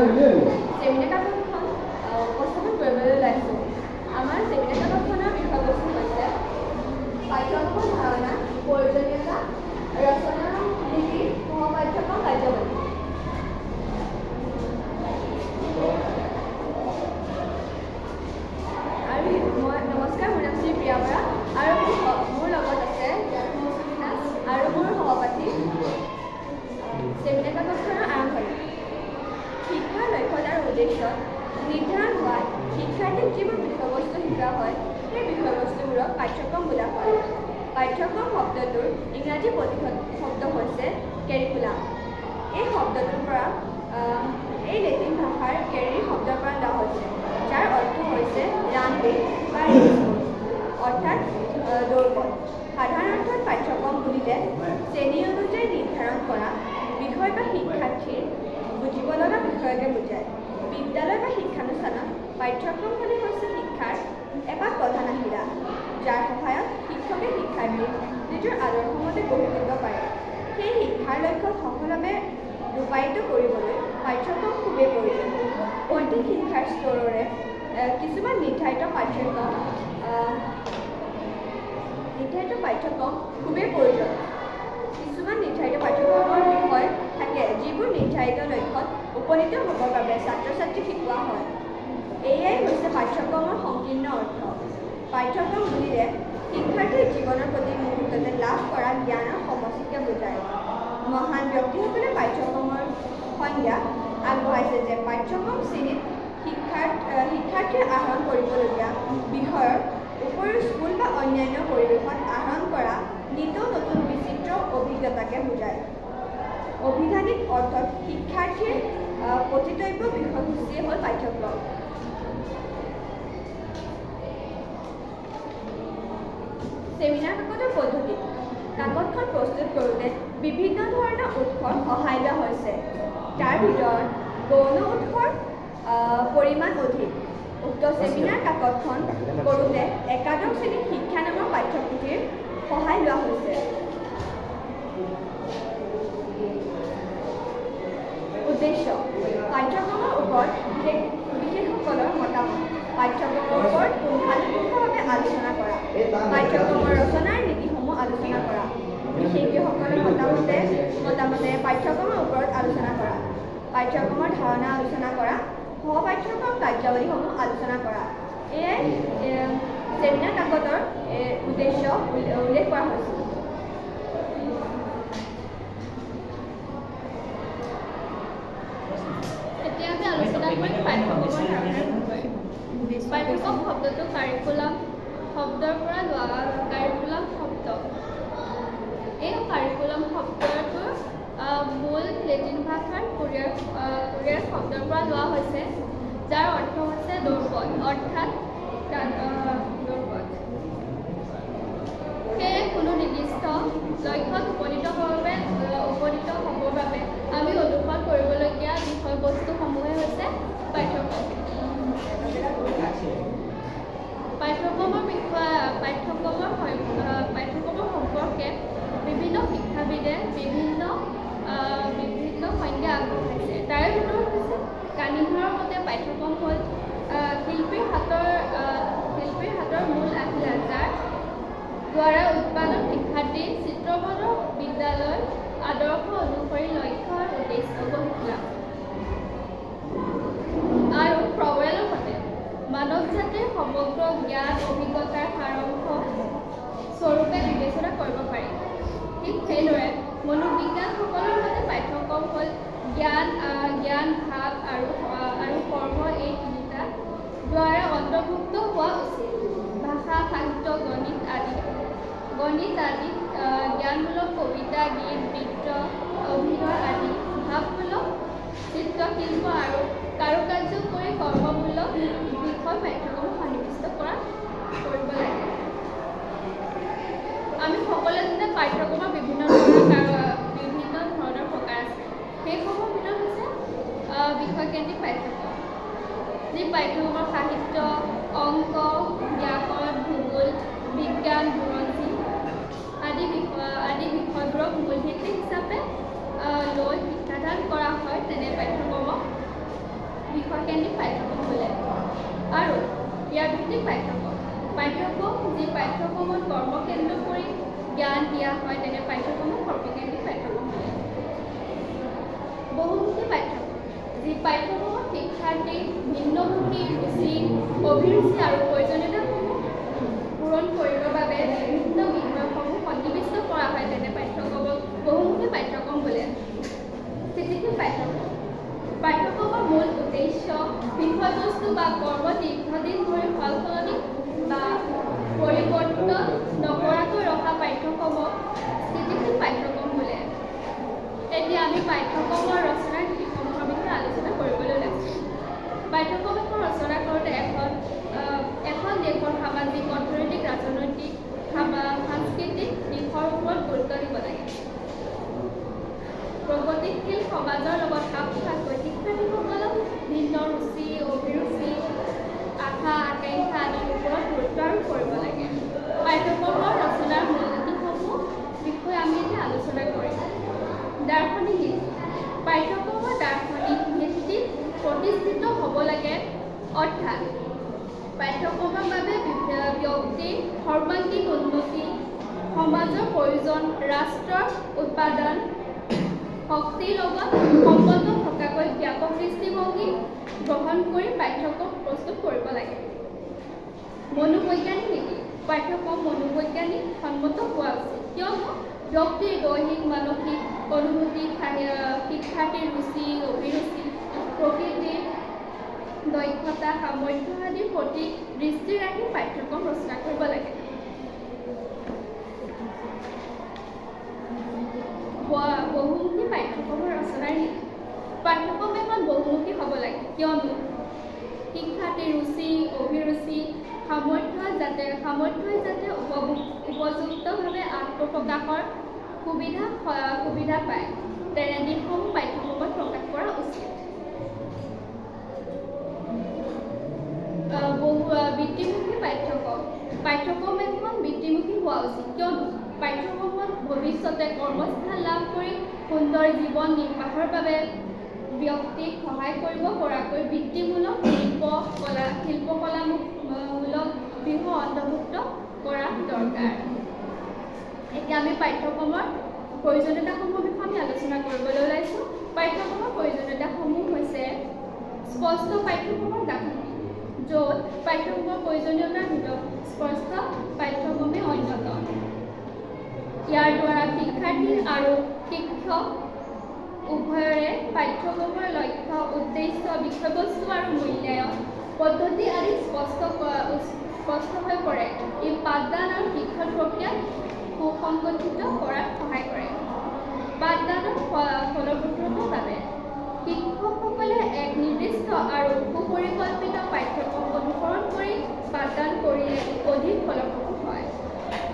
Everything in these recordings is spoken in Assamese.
চেমিনাৰ কাকতখন উপস্থাপন কৰিবলৈ ওলাইছোঁ। আমাৰ চেমিনাৰ কাকতখনৰ বিষয়বস্তু হৈছে পাঠ্যক্ৰমৰ ধাৰণা, প্ৰয়োজনীয়তা, ৰচনা নীতি, সহ-পাঠ্যক্ৰম কাৰ্যৱলী। নমস্কাৰ, মোৰ নাম শ্ৰী প্ৰিয়া বৰা আৰু মোৰ লগত আছে আৰু মোৰ সহপাঠী। চেমিনাৰ কাকতখনৰ আৰম্ভণি। শিক্ষাৰ লক্ষ্য আৰু উদ্দেশ্য নিৰ্ধাৰণ হোৱাত শিক্ষাৰ্থীক যিবোৰ বিষয়বস্তু শিকোৱা হয় সেই বিষয়বস্তুবোৰক পাঠ্যক্ৰম বোলা হয়। পাঠ্যক্ৰম শব্দটোৰ ইংৰাজী প্ৰতিশব্দ শব্দ হৈছে কেৰিকুলাম। এই শব্দটোৰ পৰা এই লেটিন ভাষাৰ কেৰি শব্দৰ পৰা লোৱা হৈছে, যাৰ অৰ্থ হৈছে ৰানৱে বা অৰ্থাৎ দৌৰপথ। সাধাৰণ অৰ্থত পাঠ্যক্ৰম বুলিলে শ্ৰেণী অনুযায়ী নিৰ্ধাৰণ কৰা বিষয় বা শিক্ষাৰ্থীৰ বুজিব লগা বিষয়কে বুজায়। বিদ্যালয় বা শিক্ষানুষ্ঠানত পাঠ্যক্ৰমখনেই হৈছে শিক্ষাৰ এপাক প্ৰধান আহিলা, যাৰ সহায়ত শিক্ষকে শিক্ষাৰ্থীক নিজৰ আদৰ্শমতে গঢ়ি তুলিব পাৰে। সেই শিক্ষাৰ লক্ষ্যত সফলভাৱে ৰূপায়িত কৰিবলৈ পাঠ্যক্ৰম খুবেই প্ৰয়োজন। প্ৰত্যেক শিক্ষাৰ স্তৰৰে কিছুমান নিৰ্ধাৰিত পাঠ্যক্ৰম খুবেই প্ৰয়োজন। কিছুমান নিৰ্ধাৰিত পাঠ্যক্ৰমৰ বিষয় থাকে যিবোৰ নিৰ্ধাৰিত লক্ষ্যত উপনীত হ'বৰ বাবে ছাত্ৰ ছাত্ৰীক শিকোৱা হয়। এয়াই হৈছে পাঠ্যক্ৰমৰ সংকীৰ্ণ অৰ্থ। পাঠ্যক্ৰম বুলিলে শিক্ষাৰ্থীৰ জীৱনৰ প্ৰতি মুহূৰ্ততে লাভ কৰা জ্ঞানৰ সমষ্টিকে বুজায়। মহান ব্যক্তিসকলে পাঠ্যক্ৰমৰ সংজ্ঞা আগবঢ়াইছে যে পাঠ্যক্ৰম শ্ৰেণীত শিক্ষাৰ্থীয়ে আহৰণ কৰিবলগীয়া বিষয়ৰ উপৰিও স্কুল বা অন্যান্য পৰিৱেশত আহৰণ কৰা নিতৌ নতুন বিচিত্ৰ অভিজ্ঞতাকে বুজায়। অভিধানিক অৰ্থত শিক্ষাৰ্থীৰ পঠিতব্য বিষয়সূচীয়ে হ'ল পাঠ্যক্ৰম। চেমিনাৰ কাকতৰ পদ্ধতি। কাকতখন প্ৰস্তুত কৰোঁতে বিভিন্ন ধৰণৰ উৎসৰ সহায় লোৱা হৈছে। তাৰ ভিতৰত গৌণ উৎসৰ পৰিমাণ অধিক। উক্ত চেমিনাৰ কাকতখন কৰোঁতে একাদশ শ্ৰেণীৰ শিক্ষা নামৰ পাঠ্যপুথিৰ সহায় লোৱা হৈছে। উদ্দেশ্য পাঠ্যক্ৰমৰ ওপৰত বিশেষসকলৰ মতামত। পাঠ্যক্ৰমৰ ওপৰত পুংখানুপুংখভাৱে আলোচনা কৰা। পাঠ্যক্ৰমৰ ৰচনাৰ নীতিসমূহ আলোচনা কৰা। বিশেষজ্ঞসকলৰ মতামতে পাঠ্যক্ৰমৰ ওপৰত আলোচনা কৰা। পাঠ্যক্ৰমৰ ধাৰণা আলোচনা কৰা। সহ-পাঠ্যক্ৰম কাৰ্যাৱলীসমূহ আলোচনা কৰা। এয়াই চেমিনাৰ কাকতৰ উদ্দেশ্য উল্লেখ কৰা হৈছিল। এতিয়া আমি আলোচনা কৰিম পাঠ্যক্ৰমৰ ধাৰণাৰ বিষয়ে। পাঠ্যক্ৰম শব্দটো কাৰিকুলাম শব্দৰ পৰা লোৱা। কাৰিকুলাম শব্দ এই কাৰিকুলাম শব্দটোৰ মূল লেটিন ভাষাৰ কোৰিয়াৰ শব্দৰ পৰা লোৱা হৈছে, যাৰ অৰ্থ হৈছে দৌৰপথ অৰ্থাৎ দৌৰপথ। সেয়ে কোনো নিৰ্দিষ্ট লক্ষ্যত উপনীত হ'বৰ বাবে আমি অনুসৰণ কৰিবলগীয়া বিষয়বস্তুসমূহে হৈছে পাঠ্যক্ৰম। পাঠ্যক্ৰমৰ সম্পৰ্কে বিভিন্ন শিক্ষাবিদে বিভিন্ন সংজ্ঞা আগবঢ়াইছে। তাৰে ভিতৰত হৈছে কানিংহাৰৰ মতে পাঠ্যক্ৰম হ'ল শিল্পীৰ হাতৰ মূল আহিলা, যাৰ দ্বাৰা উৎপাদন শিক্ষাৰ্থী চিত্ৰপথৰ বিদ্যালয়ৰ আদৰ্শ অনুসৰি লক্ষ্য আৰু উদ্দেশ্য গঢ়ি তোলা। আৰু প্ৰৱেলৰ মতে মানৱ জাতিৰ সমগ্ৰ জ্ঞান অভিজ্ঞতাৰ সাৰাংশ স্বৰূপে বিবেচনা কৰিব পাৰি। ঠিক সেইদৰে মনোবিজ্ঞানসকলৰ মতে পাঠ্যক্ৰম হ'ল জ্ঞান, ভাৱ আৰু কৰ্ম এই তিনিটা দ্বাৰা অন্তৰ্ভুক্ত হোৱা উচিত। ভাষা, সাহিত্য, গণিত আদি জ্ঞানমূলক কবিতা, গীত, নৃত্য, অভিনয় আদি ভাৱমূলক চিত্ৰশিল্প আৰু কাৰুকাৰ্য কৰি কৰ্মমূলক বিষয় পাঠ্যক্ৰমত সন্নিৱিষ্ট কৰিব লাগে। আমি সকলোৱে জানো পাঠ্যক্ৰমৰ বিভিন্ন ধৰণৰ প্ৰকাৰ আছে। সেইসমূহৰ ভিতৰত হৈছে বিষয়কেন্দ্ৰিক পাঠ্যক্ৰম, যি পাঠ্যক্ৰমৰ সাহিত্য, অংক, ব্যাকৰণ, ভূগোল, বিজ্ঞান, বুৰঞ্জী আদি বিষয়বোৰক মূল পাঠ্যক্ৰমত শিক্ষাৰ্থীৰ ভিন্নমুখী ৰুচি, অভিৰুচি আৰু প্ৰয়োজনীয়তাসমূহ পূৰণ কৰিবৰ বাবে বিভিন্ন বিষয়সমূহ সন্নিৱিষ্ট কৰা হয়। তেনে পাঠ্যক্ৰমক বহুমুখী পাঠ্যক্ৰম বোলে। স্থিতিশীল পাঠ্যক্ৰম পাঠ্যক্ৰমৰ মূল উদ্দেশ্য, বিষয়বস্তু বা কৰ্ম দীৰ্ঘদিন ধৰি সলনি বা পৰিৱৰ্তন নকৰাকৈ ৰখা পাঠ্যক্ৰমক স্থিতিশীল পাঠ্যক্ৰম বোলে। এতিয়া আমি পাঠ্যক্ৰমৰ ৰচনাৰ নীতিসমূহৰ বিষয়ে আলোচনা কৰিবলৈ ওলাইছোঁ। পাঠ্যক্ৰম এখন ৰচনা কৰোঁতে এখন দেশৰ সামাজিক, অৰ্থনৈতিক, ৰাজনৈতিক, সাংস্কৃতিক দিশৰ ওপৰত গুৰুত্ব দিব লাগে। প্ৰগতিশীল সমাজৰ লগত খাপ খোৱাকৈ শিক্ষাৰ্থীসকলক ভিন্ন ৰুচি, অভিৰুচি, আশা আকাংক্ষা আদিৰ ওপৰত গুৰুত্ব আৰোপ কৰিব লাগে। পাঠ্যক্ৰমৰ ৰচনাৰ মূলনীতিসমূহ বিষয়ে আমি এতিয়া আলোচনা কৰিম। দাৰ্শনিক নীতি পাঠ্যক্ৰমৰ দাৰ্শনিক ভিত্তিত প্ৰতিষ্ঠিত হ'ব লাগে, অৰ্থাৎ পাঠ্যক্ৰমৰ বাবে ব্যক্তিৰ সৰ্বাংগীন উন্নতি, সমাজৰ প্ৰয়োজন, ৰাষ্ট্ৰৰ উৎপাদন শক্তিৰ লগত সম্বন্ধ থকাকৈ ব্যাপক দৃষ্টিভংগী গ্ৰহণ কৰি পাঠ্যক্ৰম প্ৰস্তুত কৰিব লাগে। মনোবৈজ্ঞানিক নীতি পাঠ্যক্ৰম মনোবৈজ্ঞানিক সন্মত হোৱা উচিত, কিয়নো ব্যক্তিৰ দৈহিক, মানসিক অনুভূতি, শিক্ষাৰ্থীৰ ৰুচি, অভিৰুচি, প্ৰকৃতিৰ দক্ষতা, সামৰ্থ্য আদিৰ প্ৰতি দৃষ্টি ৰাখি পাঠ্যক্ৰম ৰচনা কৰিব লাগে। বহুমুখী পাঠ্যক্ৰমৰ ৰচনাৰ নীতি পাঠ্যক্ৰম এখন বহুমুখী হ'ব লাগে, কিয়নো শিক্ষাৰ্থীৰ ৰুচি, অভিৰুচি, সামৰ্থ্যই যাতে উপযুক্তভাৱে আত্মপ্ৰকাশৰ সুবিধা পায়, তেনে দিশসমূহ পাঠ্যক্ৰমত প্ৰকাশ কৰা উচিত। বৃত্তিমুখী পাঠ্যক্ৰম এখন বৃত্তিমুখী হোৱা উচিত, কিয়নো পাঠ্যক্ৰমত ভৱিষ্যতে কৰ্মস্থান লাভ কৰি সুন্দৰ জীৱন নিৰ্বাহৰ বাবে ব্যক্তিক সহায় কৰিব পৰাকৈ বৃত্তিমূলক শিল্পকলামূলক দিশো অন্তৰ্ভুক্ত কৰা দৰকাৰ। এতিয়া আমি পাঠ্যক্ৰমৰ প্ৰয়োজনীয়তাসমূহৰ বিষয়ে আমি আলোচনা কৰিবলৈ ওলাইছোঁ। পাঠ্যক্ৰমৰ প্ৰয়োজনীয়তাসমূহ হৈছে স্পষ্ট পাঠ্যক্ৰমৰ গাঁথনি, য'ত পাঠ্যক্ৰমৰ প্ৰয়োজনীয়তাৰ ভিতৰত স্পষ্ট পাঠ্যক্ৰমেই অন্যতম। ইয়াৰ দ্বাৰা শিক্ষাৰ্থী আৰু শিক্ষক উভয়ৰে পাঠ্যক্ৰমৰ লক্ষ্য, উদ্দেশ্য, বিষয়বস্তু আৰু মূল্যায়ন পদ্ধতি আদি স্পষ্ট হৈ পৰে। ই পাঠদান আৰু শিক্ষণ প্ৰক্ৰিয়াক সুসংগঠিত কৰাত সহায় কৰে। পাঠদানৰ ফলপ্ৰসূতাৰ বাবে শিক্ষকসকলে এক নিৰ্দিষ্ট আৰু সুপৰিকল্পিত পাঠ্যক্ৰম অনুসৰণ কৰি পাঠদান কৰিলে অধিক ফলপ্ৰসূ হয়।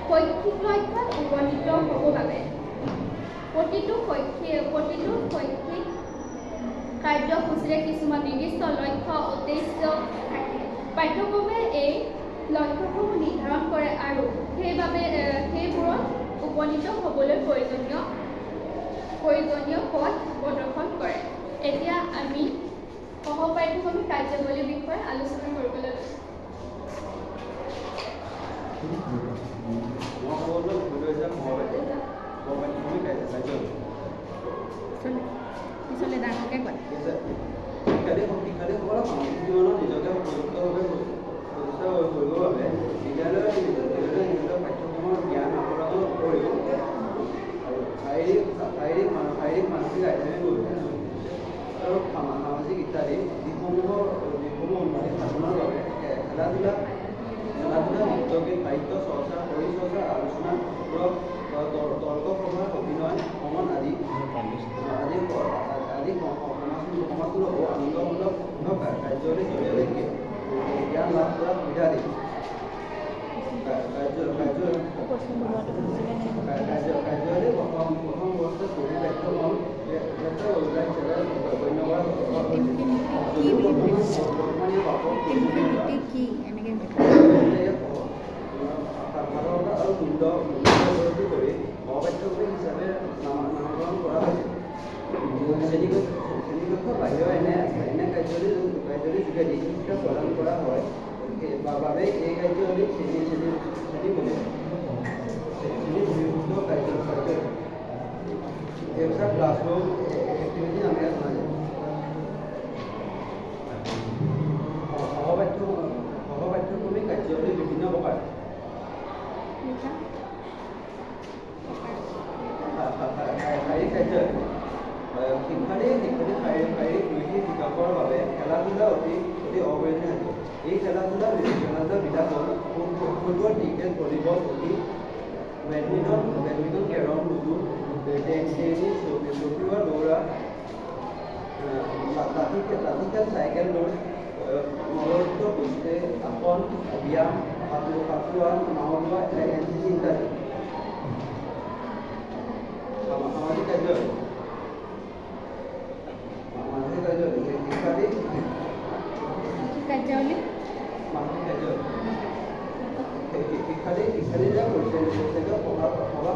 শৈক্ষিক লক্ষ্যত উপনীত হ'ব বাবে প্ৰতিটো শৈক্ষিক কাৰ্যসূচীৰে কিছুমান নিৰ্দিষ্ট লক্ষ্য, উদ্দেশ্য থাকে। পাঠ্যক্ৰমে এই লক্ষ্যসমূহ নিৰ্ধাৰণ কৰে আৰু সেইবোৰত উপনীত হ'বলৈ প্ৰয়োজনীয় পথ প্ৰদৰ্শন কৰে। এতিয়া আমি সহপাঠ্যক্ৰমিক কাৰ্যাৱলীৰ বিষয়ে আলোচনা কৰিবলৈ লৈছোঁ। পিছলৈ ডাঙৰকৈ কয়। শিক্ষাৰ্থীসকলক সামাজিক জীৱনত নিজকে উপযুক্তভাৱে প্ৰতিষ্ঠা কৰিবৰ বাবে বিদ্যালয়ৰ নিজৰ পাঠ্যক্ৰমৰ জ্ঞান আহৰণৰ উপৰিও আৰু শাৰীৰিক, মানসিক, আধ্যাত্মিক আৰু সামাজিক ইত্যাদি দিশসমূহ উন্নতি সাধনৰ বাবে খেলা-ধূলা, নৃত্য, গীত, সাহিত্য চৰ্চা, পৰিচৰ্চা, আলোচনা, তৰ্ক প্ৰভাৱ, অভিনয়, ভ্ৰমণ আদি সমাজমূলক ও আনন্দমূলক কাৰ্যাৱলীৰ জৰিয়তে জ্ঞান লাভ কৰাৰ সুবিধা দিয়ে। কাৰ্যাৱলী প্ৰথম অৱস্থাত পৰিৱেশন সাধাৰণতা আৰু মূল্য কৰি অপাঠ্যক্ৰমিক হিচাপে নামকৰণ কৰা হৈছে। শ্ৰেণীকক্ষ বাহিৰৰ এনে কাৰ্যাৱলীৰ যোগেদি শিক্ষা প্ৰদান কৰা হয় বাবে এই কাৰ্যাৱলীক শ্ৰেণীভুক্ত কাৰ্যাৱলী ক্লাছৰুম এক্টিভিটি নামেৰে জনা যায়। কাৰ্য শিক্ষাৰ্থী শাৰীৰিক দৈহিক বিকাশৰ বাবে খেলা ধূলা অতি অপৰিহাৰ্য। এই খেলা ধূলা বিলাকত football, cricket, volleyball, hockey, badminton, carrom, ludo, tennis, চকীওৱা, দৌৰা, লাঠি খেল, চাইকেল দৌৰ, মল্লযুদ্ধ, কুস্তি, আসন, ব্যায়াম, সাঁতোৰা, নাও লোৱা, NCC ইত্যাদি। সামাজিক কাৰ্য শিক্ষাৰ্থী কাৰ্যাৱলী মানসিক কাৰ্য শিক্ষাৰ্থী যে সভা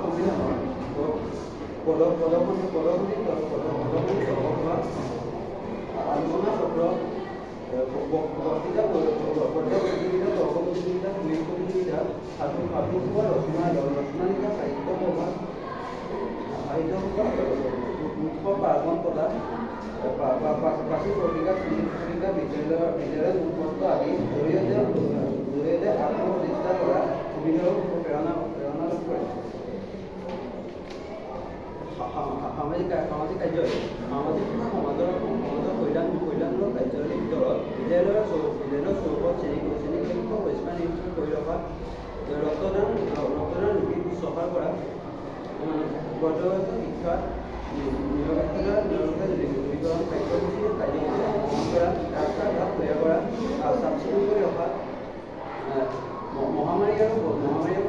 সংবিধানৰ প্ৰদৰ্শনী আলোচনা চক্ৰ, বক্তৃতা প্ৰতিযোগিতা, তৰ্ক প্ৰতিযোগিতা, কুইজ প্ৰতিযোগিতা, সাধু ৰচনা লিখা, সাহিত্য সভা, উৎসৱ পাৰ্বণ পতা, প্ৰাচীন পত্ৰিকা, বিদ্যালয়ৰ মুখপত্ৰ আদিৰ জৰিয়তে আত্মপ্ৰতিষ্ঠা কৰা সুবিধাও প্ৰেৰণা লাভ কৰে। সামাজিক কাৰ্য সমাজৰ কল্যাণমূলক কাৰ্যাৱলীৰ ভিতৰত বিদ্যালয়ৰ চৌহদত শ্ৰেণীকক্ষ পৰিষ্কাৰ নিৰীক্ষণ কৰি ৰখা, ৰক্তদান ৰোগী শুশ্ৰূষা কৰা, বৰ্জ্যগত শিক্ষা নিৰপেক্ষতা দূৰীকৰণ কাৰ্যসূচী গ্ৰহণ কৰা, ৰাস্তা ঘাট তৈয়াৰ কৰা, চাফ চিকুণ কৰি ৰখা, মহামাৰী আৰু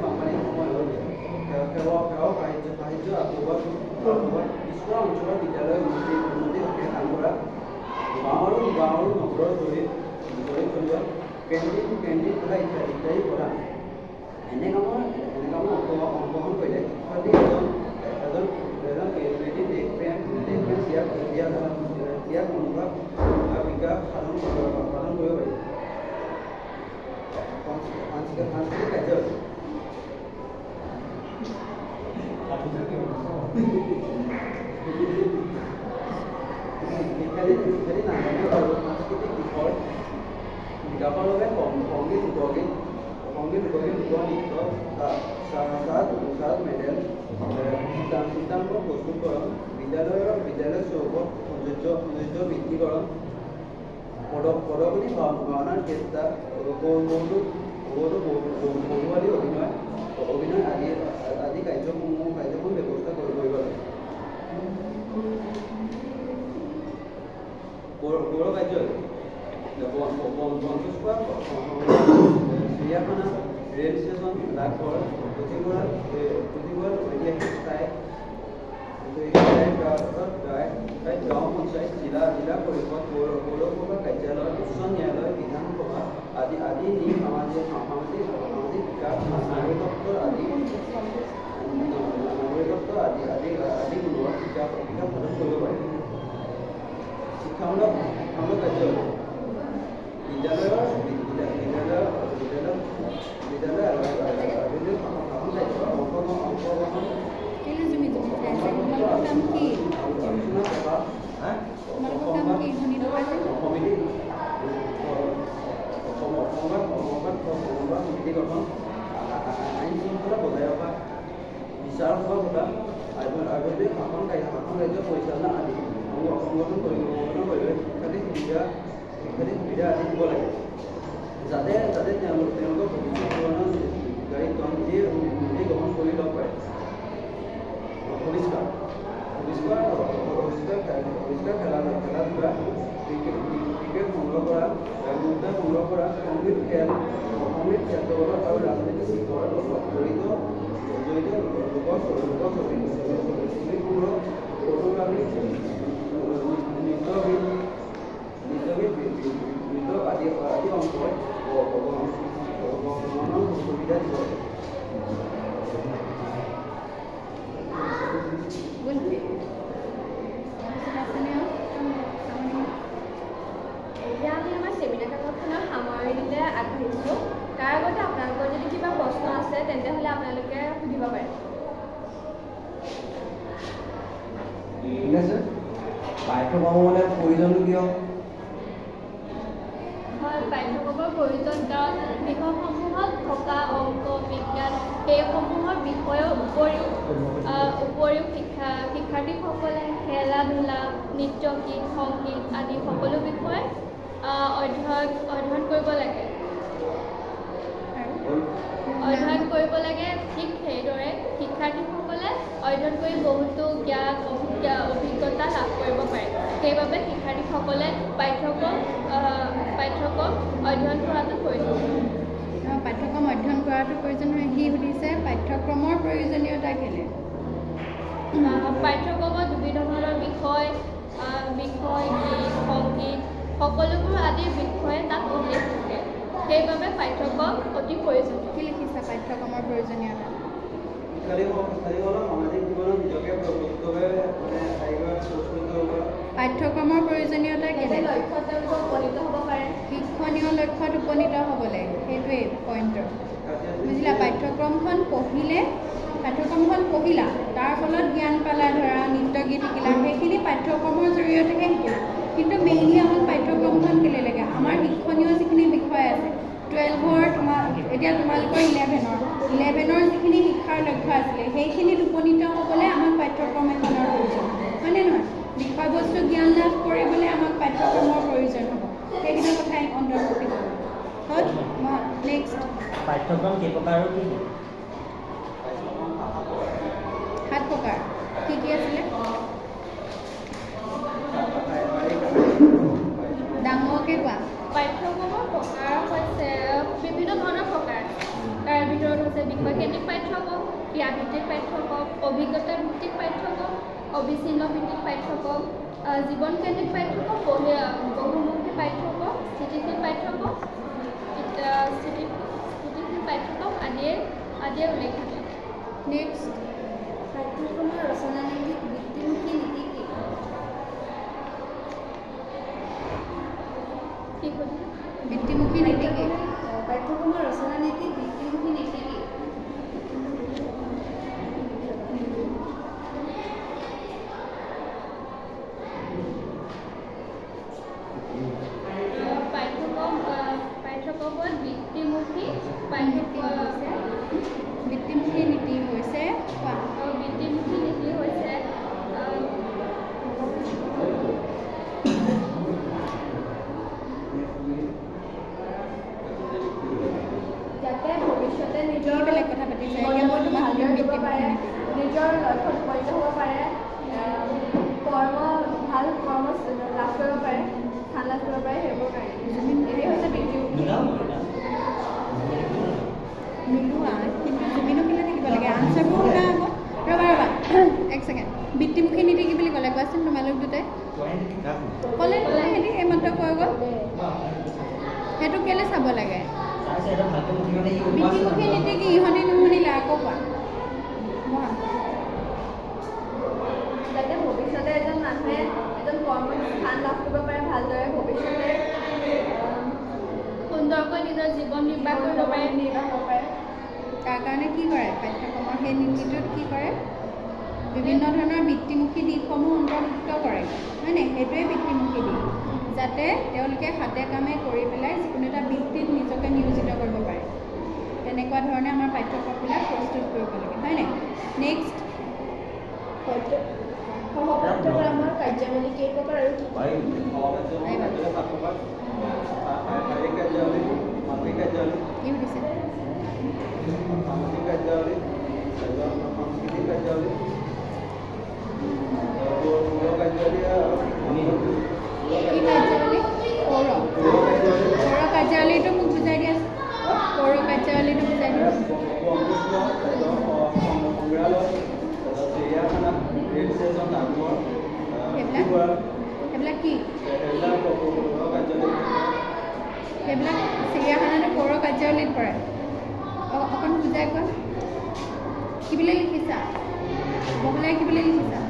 বানপানীৰ সময়ত সেৱা সাহায্য আগবঢ়োৱা, পিছপৰা অঞ্চলৰ বিদ্যালয় উন্নতিৰ হকে কাম কৰা, গাঁও আৰু নগৰৰ জৰীপ চলোৱা, কেন্দ্ৰিক তথা ইত্যাদি প্ৰদান। এনে কামৰ অংশগ্ৰহণ কৰিলে শিক্ষাৰ্থী এজন দেশপ্ৰেম ত্যাগ মনোভাৱ বিকাশ সাধন কৰিব পাৰি। সাংস্কৃতিক কাৰ্য শিক্ষাৰ্থী নাটকীয় আৰু সাংস্কৃতিক দিশৰ বিকাশৰ বাবে সংগীত, লোকগীত, লোকনৃত্য, মেডেল, চিত্ৰাংকন প্ৰস্তুতকৰণ, বিদ্যালয় চৌহদ সৌন্দৰ্য বৃদ্ধিকৰণ, পদবলী ভাওনাৰ চেষ্টা, বহুৱালী অভিনয় আদি কাৰ্যক্ৰম ব্যৱস্থা কৰিব লাগে। গৌৰৱ কাৰ্য পঞ্চস্কোৱা, চিৰিয়াখানা, ৰেল ষ্টেচন, ডাকঘৰ, পুথিভঁৰাল ঐতিহাসিক ঠাই, গাঁও পঞ্চায়ত, জিলা পৰিষদ, পৌৰসভা কাৰ্যালয়, উচ্চ ন্যায়ালয়, বিধানসভা আদি নি সামাজিক বিকাশ, নাগৰিকত্ব আদি গুণৰ বিকাশ সাধন কৰিব পাৰি। শিক্ষামূলক কাৰ্য বিদ্যালয় অংশগ্ৰহণ সমিতি গঠন, আইন শৃংখলা বজাই ৰখা, বিচাৰ সভা পতা, আভ্যন্তৰীণ শাসন কাৰ্য পৰিচালনা আদি সংগঠন কৰিবলৈ শিক্ষাৰ্থী সুবিধা আদি দিব লাগে, যাতে তেওঁলোকৰ ভৱিষ্যত পুৰণা গাড়ীত নিজে উন্নতি গ্ৰহণ কৰি ল'ব পাৰে। পৰিষ্কাৰ খেলা ধূলা, ক্ৰিকেট সংগ্ৰহ কৰা, মুদ্ৰা সংগ্ৰহ কৰা, সংগীত জগতৰ আৰু ৰাজনৈতিক দিশৰ লগত জড়িত লোকছবি সংগ্ৰহ, ফটোগ্ৰাফী, নৃত্য আদি অংশত অংশগ্ৰহণৰ সুবিধা দিব লাগে। এতিয়া আমি আমাৰ চেমিনাৰ কাকতখনৰ সামৰণিতে আগবাঢ়িছোঁ। তাৰ আগতে আপোনালোকৰ যদি কিবা প্ৰশ্ন আছে তেন্তে আপোনালোকে সুধিব পাৰে। ঠিক আছে, পাঠ্যক্ৰমৰ প্ৰয়োজনটো কিয়? হয়, পাঠ্যক্ৰমৰ প্ৰয়োজন কাৰণ বিষয়সমূহত পাঠ্যপুথিসমূহত থকা অংক বিজ্ঞান সেইসমূহৰ বিষয়ৰ উপৰিও শিক্ষাৰ্থীসকলে খেলা ধূলা নৃত্য গীত সংগীত আদি সকলো বিষয় অধ্যয়ন কৰিব লাগে। ঠিক সেইদৰে শিক্ষাৰ্থীসকলে অধ্যয়ন কৰি বহুতো জ্ঞান অভিজ্ঞতা লাভ কৰিব পাৰে। সেইবাবে শিক্ষাৰ্থীসকলে পাঠ্যক্ৰম অধ্যয়ন কৰাটো প্ৰয়োজন। পাঠ্যক্ৰম অধ্যয়ন কৰাটো প্ৰয়োজন হয়। সি সুধিছে পাঠ্যক্ৰমৰ প্ৰয়োজনীয়তা কেলে? পাঠ্যক্ৰমত বিভিন্ন ধৰণৰ বিষয় গীত সংগীত সকলোবোৰ আদিৰ বিষয়ে তাত উল্লেখ থাকে। সেইবাবে পাঠ্যক্ৰম অতি প্ৰয়োজনীয়। কি লিখিছা পাঠ্যক্ৰমৰ প্ৰয়োজনীয়তা? শিক্ষাৰ্থীসকলক সামাজিক জীৱনত নিজকে উপযুক্তভাৱে পাঠ্যক্ৰমৰ প্ৰয়োজনীয়তা কেলে? লক্ষ্যত তেওঁলোকে উপনীত হ'ব পাৰে। শিক্ষণীয় লক্ষ্যত উপনীত হ'ব লাগে, সেইটোৱেই পইণ্টৰ। বুজিলা? পাঠ্যক্ৰমখন পঢ়িলা, তাৰ ফলত জ্ঞান পালা, ধৰা নৃত্য গীত শিকিলা, সেইখিনি পাঠ্যক্ৰমৰ জৰিয়তেহে শিকিলা। কিন্তু মেইনলি আমাক পাঠ্যক্ৰমখন কেলে লাগে? আমাৰ শিক্ষণীয় যিখিনি বিষয় আছে 12ৰ এতিয়া তোমালোকৰ 11ৰ যিখিনি শিক্ষাৰ লক্ষ্য আছিলে সেইখিনিত উপনীত হ'বলৈ আমাক পাঠ্যক্ৰম এখনৰ প্ৰয়োজন, হয়নে নহয়? বিষয়বস্তু জ্ঞান লাভ কৰিবলৈ আমাক পাঠ্যক্ৰমৰ প্ৰয়োজন হ'ব। সেইখিনি কথাই অন্তৰ্ভুক্তি কৰিব। হ'ল? নেক্সট। পাঠ্যক্ৰম কেইপ্ৰকাৰ আৰু কি? 7 প্ৰকাৰ। কি আছিলে? ডাঙৰকৈ কোৱা। পাঠ্যক্ৰমৰ প্ৰকাৰ হৈছে বিভিন্ন ধৰণৰ প্ৰকাৰ। তাৰ ভিতৰত হৈছে বিষয়কেন্দ্ৰিক পাঠ্যক্ৰম, ক্ৰিয়াভিত্তিক পাঠ্যক্ৰম, অভিজ্ঞতা ভিত্তিক পাঠ্যক্ৰম, অবিচ্ছিন্ন ভিত্তিক পাঠ্যক্ৰম, জীৱনকেন্দ্ৰিক পাঠ্যক্ৰম, বহুমুখী পাঠ্যক্ৰম, স্থিতিশীল পাঠ্যক্ৰম আদিয়ে উল্লেখ থাকে। নেক্সট। পাঠ্যক্ৰমৰ ৰচনানৈতিক বৃত্তিমুখী নীতি কি? বৃত্তিমুখী নীতি কি? পাঠ্যক্ৰমৰ ৰচনানৈতিক বৃত্তিমুখী নীতি কি? পাঠ্যক্ৰমত বৃত্তিমুখী নীতি হৈছে কোৱা। বৃত্তিমুখী নীতি হৈছে যাতে ভৱিষ্যতে নিজৰ বেলেগ কথা পাতিছে, এতিয়া মই তোমাক ভালদৰে দিব বৃত্তিমুখী পাৰে, নীতি। নিজৰ লক্ষ্যত উপনীত হ'ব পাৰে, ভাল কৰ্ম লাভ কৰিব পাৰে, স্থান লাভ কৰিব পাৰে, সেইবোৰ কাৰণে এয়ে হৈছে বৃত্তিমুখী। মিলোৱা, কিন্তু জুবিনো কেলৈ থাকিব লাগে? আনচাৰবোৰ শুনা আকৌ। ৰ'বা এক ছেকেণ্ড। বৃত্তিমুখী নীতি কি বুলি ক'লে কোৱাচোন তোমালোক দুটাই? ক'লে সিহঁতি এইমাত্ৰ কৈ গ'ল। সেইটো কেলৈ চাব লাগে? বৃত্তিমুখী নীতি কি ইহঁতি নুশুনিলে? আকৌ কোৱা। যাতে ভৱিষ্যতে এজন মানুহে স্থান লাভ কৰিব পাৰে, ভালদৰে ভৱিষ্যতে সুন্দৰকৈ নিজৰ জীৱন নিৰ্বাহ কৰিব পাৰে। তাৰ কাৰণে কি কৰে? পাঠ্যক্ৰমৰ সেই নীতিটোত কি কৰে? বিভিন্ন ধৰণৰ বৃত্তিমুখী দিশসমূহ অন্তৰ্ভুক্ত কৰে, হয়নে? সেইটোৱে বৃত্তিমুখী দিশ, যাতে তেওঁলোকে হাতে কামে কৰি পেলাই যিকোনো এটা বৃত্তিত নিজকে নিয়োজিত কৰিব পাৰে। তেনেকুৱা ধৰণে আমাৰ পাঠ্যক্ৰমবিলাক প্ৰস্তুত কৰিব লাগে, হয়নে? নেক্সট। সহপাঠ্যক্ৰমৰ কাৰ্যাৱলী কেইপ্ৰকাৰ আৰু কি? কি সুধিছে? সামাজিক কাৰ্যাৱলী, সাংস্কৃতিক কাৰ্যাৱলী, কি কাৰ্যাৱলী? পৌৰ কাৰ্যাৱলীটো মোক বুজাই দিয়াচোন। পৌৰ কাৰ্যাৱলীটো বুজাই দিয়া। সেইবিলাক কি? সেইবিলাক চিৰিয়াখানাটো পৌৰ কাৰ্যাৱলীত পৰে। অকণ বুজাই কোৱা। কি বুলি লিখিছা? বহলাই কি বুলি লিখিছা?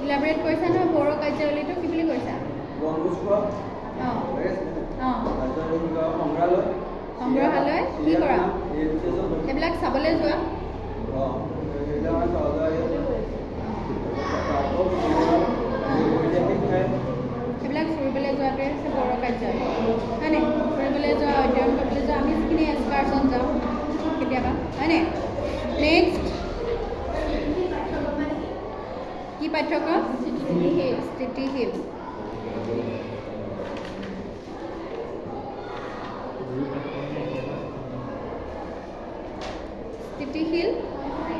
ইলাবৰেট কৰিছা নহয়? পৌৰ কাৰ্যাৱলীটো কি বুলি কৈছা? সংগ্ৰহালয় কি কৰা? সেইবিলাক চাবলৈ যোৱা? সেইবিলাক ফুৰিবলৈ যোৱাটোৱে হৈছে পৌৰ কাৰ্যালয়, হয়নে? ফুৰিবলৈ যোৱা, অধ্যয়ন বহুতখিনি এক্সকাৰ্ছন যাওঁ কেতিয়াবা হয়নে? নেক্সট কি পাঠ্যক্ৰম? স্থিতিশীল। স্থিতিশীল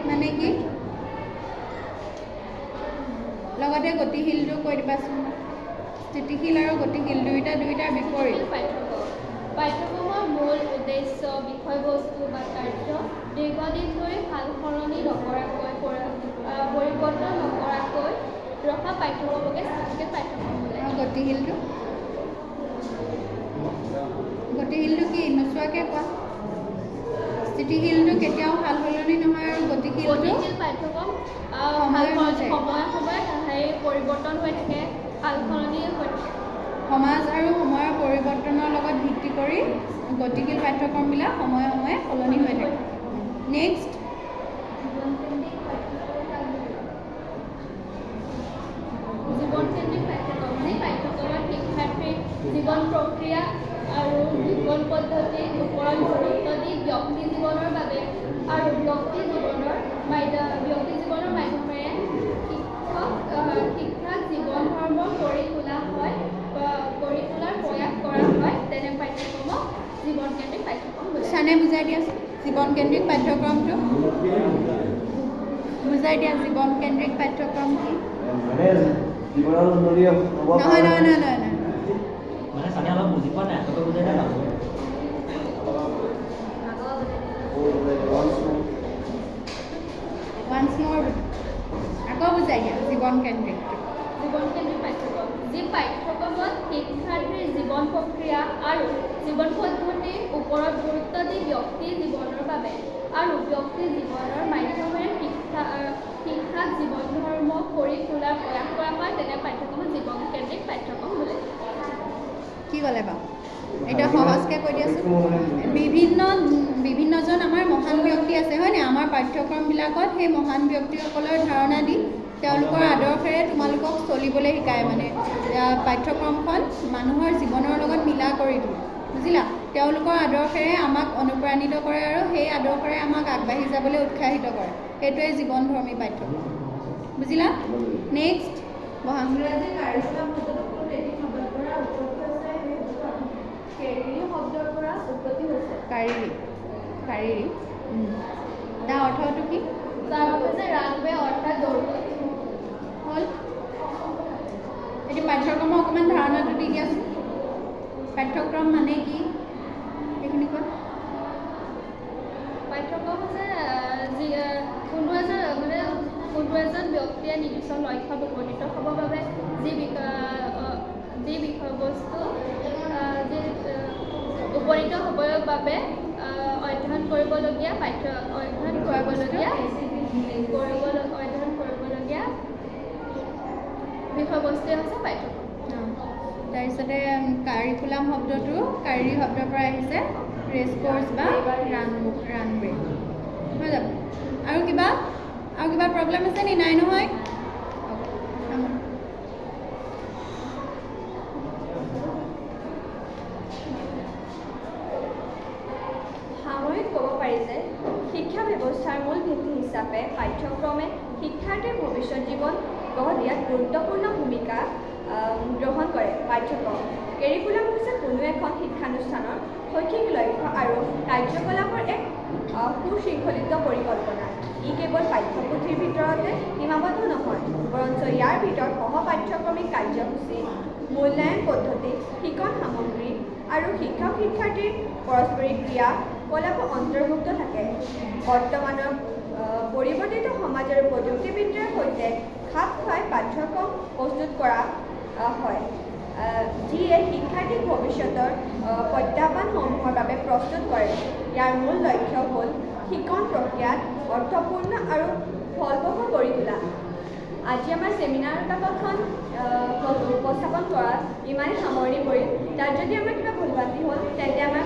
মানে কি? লগতে গতিশীলটো কৈ দিবাচোন। স্থিতিশীল আৰু গতিশীল দুইটাৰ বিপৰীত। পাঠ্যক্ৰমৰ মূল উদ্দেশ্য, বিষয়বস্তু বা কাৰ্য দীৰ্ঘদিন ধৰি সাল সলনি নকৰাকৈ পৰিৱৰ্তন নকৰাকৈ ৰখা পাঠ্যক্ৰমকে স্থিতিশীল পাঠ্যক্ৰম বোলে। আৰু গতিশীলটো কি? নোচোৱাকৈ কোৱা। স্থিতিশীলটো কেতিয়াও সাল সলনি নহয় আৰু গতিশীল পাঠ্যক্ৰম সময়ে সময়ে পৰিৱৰ্তন হৈ থাকে, সাল সলনি হৈ থাকে। সমাজ আৰু সময়ৰ পৰিৱৰ্তনৰ লগত ভিত্তি কৰি গতিশীল পাঠ্যক্ৰমবিলাক সময়ে সময়ে সলনি হৈ থাকে। নেক্সট জীৱনকেন্দ্ৰিক পাঠ্যক্ৰম। যি পাঠ্যক্ৰমত শিক্ষাৰ্থীৰ জীৱন প্ৰক্ৰিয়া আৰু জীৱন পদ্ধতিৰ ওপৰত গুৰুত্ব দি ব্যক্তি জীৱনৰ মাধ্যমেৰে শিক্ষাক জীৱন ধৰ্ম কৰি তোলাৰ প্ৰয়াস কৰা হয়, তেনে পাঠ্যক্ৰমক জীৱনকেন্দ্ৰিক পাঠ্যক্ৰম বোলে। চানে বুজাই দিয়াচোন জীৱনকেন্দ্ৰিক পাঠ্যক্ৰমটো। বুজাই দিয়া জীৱনকেন্দ্ৰিক পাঠ্যক্ৰম কি? মানে জীৱনৰ উন্নতি হ'ব নহয়। মানে চানে অলপ বুজি পোৱা নাই, আকৌ বুজাই দিয়া নাজানো। ওৱান্স মোৰ আকৌ বুজাই দিয়া জীৱনকেন্দ্ৰিকটো। জীৱনকেন্দ্ৰিক পাঠ্যক্ৰম। যি পাঠ্যক্ৰমত শিক্ষাৰ্থীৰ জীৱন প্ৰক্ৰিয়া আৰু জীৱন পদ্ধতিৰ ওপৰত গুৰুত্ব দি ব্যক্তি জীৱনৰ বাবে আৰু ব্যক্তি জীৱনৰ মাধ্যমেৰে শিক্ষাক জীৱন ধৰ্ম কৰি তোলাৰ প্ৰয়াস কৰা হয়, তেনে পাঠ্যক্ৰমক জীৱনকেন্দ্ৰিক পাঠ্যক্ৰম বোলে। কি ক'লে বাৰু? এতিয়া সহজকৈ কৈ দিয়াচোন। বিভিন্নজন আমাৰ মহান ব্যক্তি আছে হয়নে? আমাৰ পাঠ্যক্ৰমবিলাকত সেই মহান ব্যক্তিসকলৰ ধাৰণা দি তেওঁলোকৰ আদৰ্শেৰে তোমালোকক চলিবলৈ শিকায়। মানে পাঠ্যক্ৰমখন মানুহৰ জীৱনৰ লগত মিলা কৰি দিয়ে, বুজিলা? তেওঁলোকৰ আদৰ্শেৰে আমাক অনুপ্ৰাণিত কৰে আৰু সেই আদৰ্শেৰে আমাক আগবাঢ়ি যাবলৈ উৎসাহিত কৰে। সেইটোৱে জীৱনধৰ্মী পাঠ্যক্ৰম, বুজিলা? নেক্সট বহা। কেৰিৰি শব্দৰ পৰা উৎপত্তি হৈছে। কাৰিৰী তাৰ অৰ্থটো কি? তাৰ হৈছে ৰানৱে অৰ্থাৎ দৌৰ। হ'ল। এতিয়া পাঠ্যক্ৰমৰ অকণমান ধাৰণাটো দি দিয়াচোন। পাঠ্যক্ৰম মানে কি সেইখিনি কোৱা। পাঠ্যক্ৰম হৈছে কোনো এজন ব্যক্তিয়ে নিৰ্দিষ্ট লক্ষ্যত উপনীত হ'বৰ বাবে যি বিষয়বস্তু উপনীত হ'বৰ বাবে অধ্যয়ন কৰিবলগীয়া বিষয়বস্তুৱে হৈছে পাঠ্যক্ৰম। তাৰপিছতে কাৰিকুলাম শব্দটো কাৰিৰী শব্দৰ পৰা আহিছে, ৰেচ কৰ্চ বা ৰানৱে। হৈ যাব। আৰু কিবা প্ৰব্লেম আছে নি? নাই নহয়? সাময়িক ক'ব পাৰি যে শিক্ষা ব্যৱস্থাৰ মূল ভিত্তি হিচাপে পাঠ্যক্ৰমে শিক্ষাৰ্থীৰ ভৱিষ্যত জীৱন গঢ় দিয়াত গুৰুত্বপূৰ্ণ ভূমিকা গ্ৰহণ কৰে। পাঠ্যক্ৰম কেৰিকুলাম হৈছে কোনো এখন শিক্ষানুষ্ঠানৰ শৈক্ষিক লক্ষ্য আৰু কাৰ্যকলাপৰ এক সুশৃংখলিত পৰিকল্পনা। ই কেৱল পাঠ্যপুথিৰ ভিতৰতে সীমাবদ্ধ নহয়, বৰঞ্চ ইয়াৰ ভিতৰত সহ-পাঠ্যক্ৰমিক কাৰ্যসূচী, মূল্যায়ন পদ্ধতি, শিক্ষণ সামগ্ৰী আৰু শিক্ষক-শিক্ষাৰ্থীৰ পাৰস্পৰিক ক্ৰিয়াকলাপো অন্তৰ্ভুক্ত থাকে। বৰ্তমানৰ পৰিৱৰ্তিত সমাজ আৰু প্ৰযুক্তিবিদ্যাৰ সৈতে খাপ খুৱাই পাঠ্যক্ৰম প্ৰস্তুত কৰা হয়, যিয়ে শিক্ষাৰ্থীক ভৱিষ্যতৰ প্ৰত্যাহ্বানসমূহৰ বাবে প্ৰস্তুত কৰে। ইয়াৰ মূল লক্ষ্য হ'ল শিক্ষণ প্ৰক্ৰিয়াত অৰ্থপূৰ্ণ আৰু ফলপ্ৰসূ কৰি তোলা। আজি আমাৰ চেমিনাৰ কাকতখন উপস্থাপন কৰাত ইমানেই সামৰণি পৰিল। তাত যদি আমাৰ কিবা ভুল ভ্ৰান্তি হ'ল তেন্তে আমাৰ